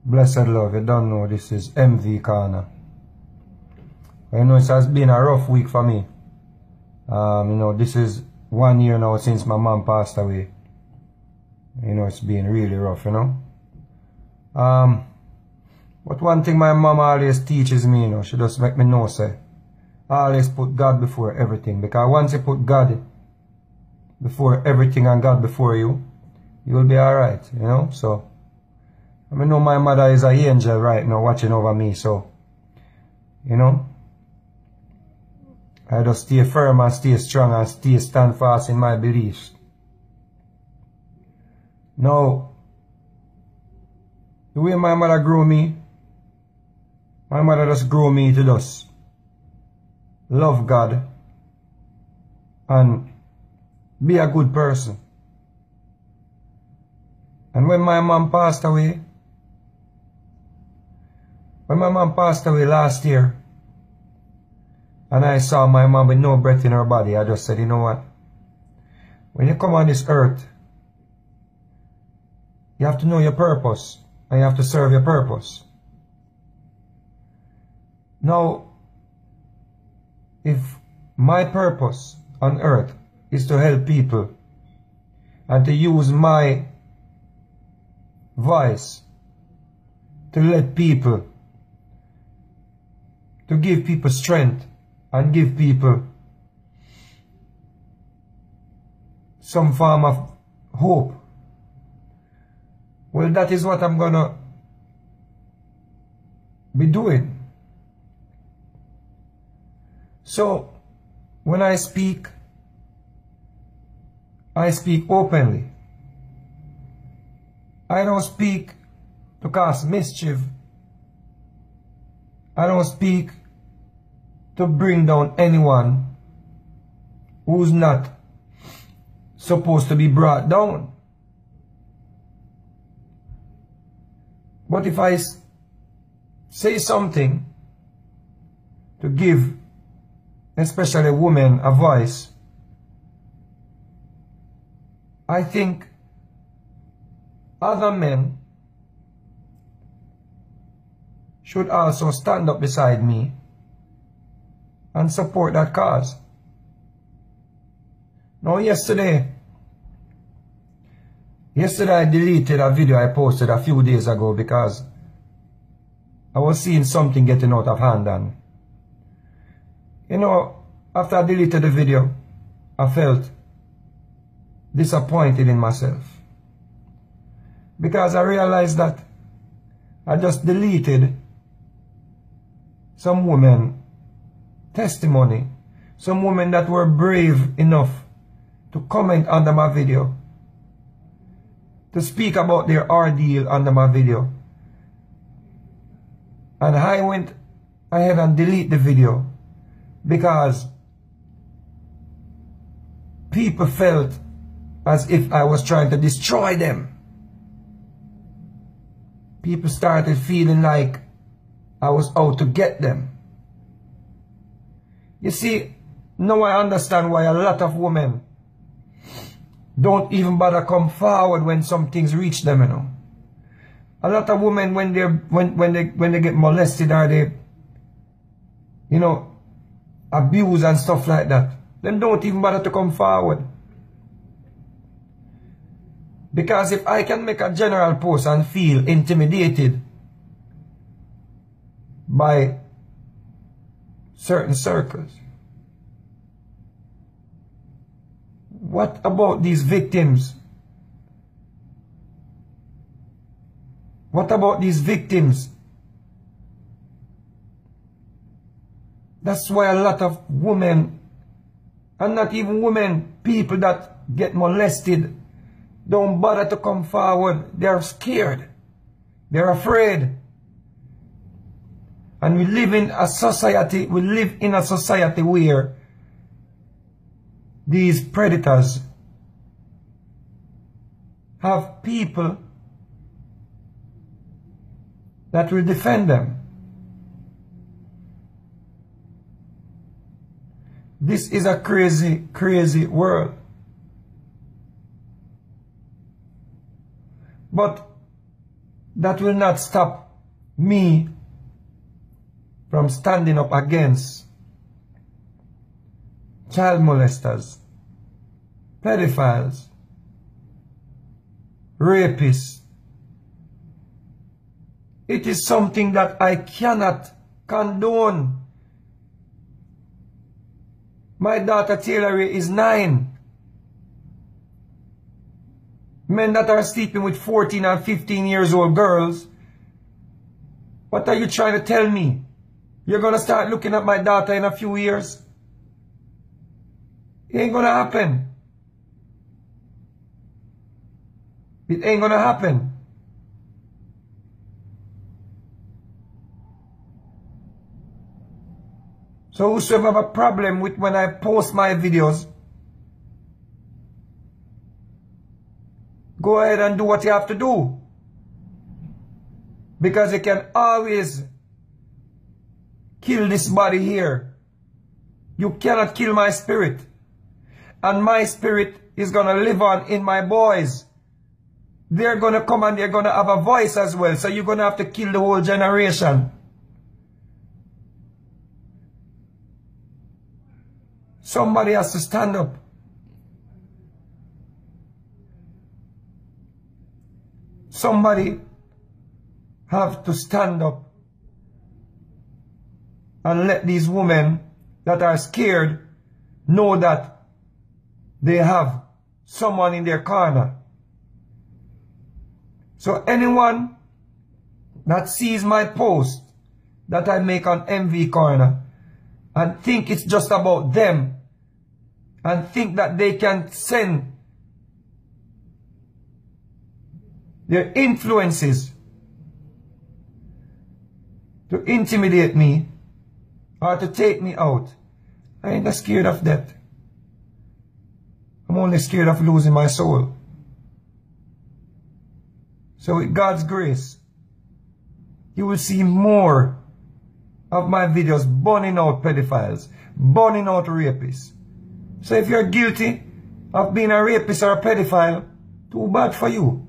Blessed love, you don't know this is MV Corner. I know it has been a rough week for me. This is 1 year now since my mom passed away. It's been really rough, But one thing my mom always teaches me, she just make me know, say, always put God before everything. Because once you put God before everything and God before you, you'll be alright, So, I know my mother is an angel right now watching over me, so, I just stay firm and stay strong and stand fast in my beliefs. Now, the way my mother grew me, my mother just grew me to just love God and be a good person. And when my mom passed away last year, and I saw my mom with no breath in her body, I just said, you know what? When you come on this earth, you have to know your purpose and you have to serve your purpose. Now, if my purpose on earth is to help people and to use my voice to let people, to give people strength and give people some form of hope, well, that is what I'm gonna be doing. So, when I speak openly. I don't speak to cause mischief. I don't speak to bring down anyone who's not supposed to be brought down. But if I say something to give especially women a voice, I think other men should also stand up beside me and support that cause. Now yesterday I deleted a video I posted a few days ago because I was seeing something getting out of hand, and after I deleted the video, I felt disappointed in myself because I realized that I just deleted some women testimony, some women that were brave enough to comment under my video, to speak about their ordeal under my video. And I went ahead and deleted the video because people felt as if I was trying to destroy them. People started feeling like I was out to get them. You see, now I understand why a lot of women don't even bother come forward when some things reach them, A lot of women, when they get molested or they, abused and stuff like that, then don't even bother to come forward. Because if I can make a general post and feel intimidated by certain circles, what about these victims? What about these victims? That's why a lot of women, and not even women, people that get molested, don't bother to come forward. They're scared. They're afraid. And we live in a society where these predators have people that will defend them. This is a crazy, crazy world. But that will not stop me from standing up against child molesters, pedophiles, rapists. It is something that I cannot condone. My daughter Taylor is 9. Men that are sleeping with 14 and 15 years old girls. What are you trying to tell me? You're going to start looking at my daughter in a few years? It ain't going to happen. It ain't going to happen. So whosoever have a problem with when I post my videos, go ahead and do what you have to do. Because you can always kill this body here. You cannot kill my spirit. And my spirit is going to live on in my boys. They're going to come and they're going to have a voice as well. So you're going to have to kill the whole generation. Somebody has to stand up. Somebody have to stand up and let these women that are scared know that they have someone in their corner. So anyone that sees my post that I make on MV Corner and think it's just about them and think that they can send their influences to intimidate me or to take me out, I ain't scared of that. I'm only scared of losing my soul. So with God's grace, you will see more of my videos burning out pedophiles, burning out rapists. So if you're guilty of being a rapist or a pedophile, too bad for you.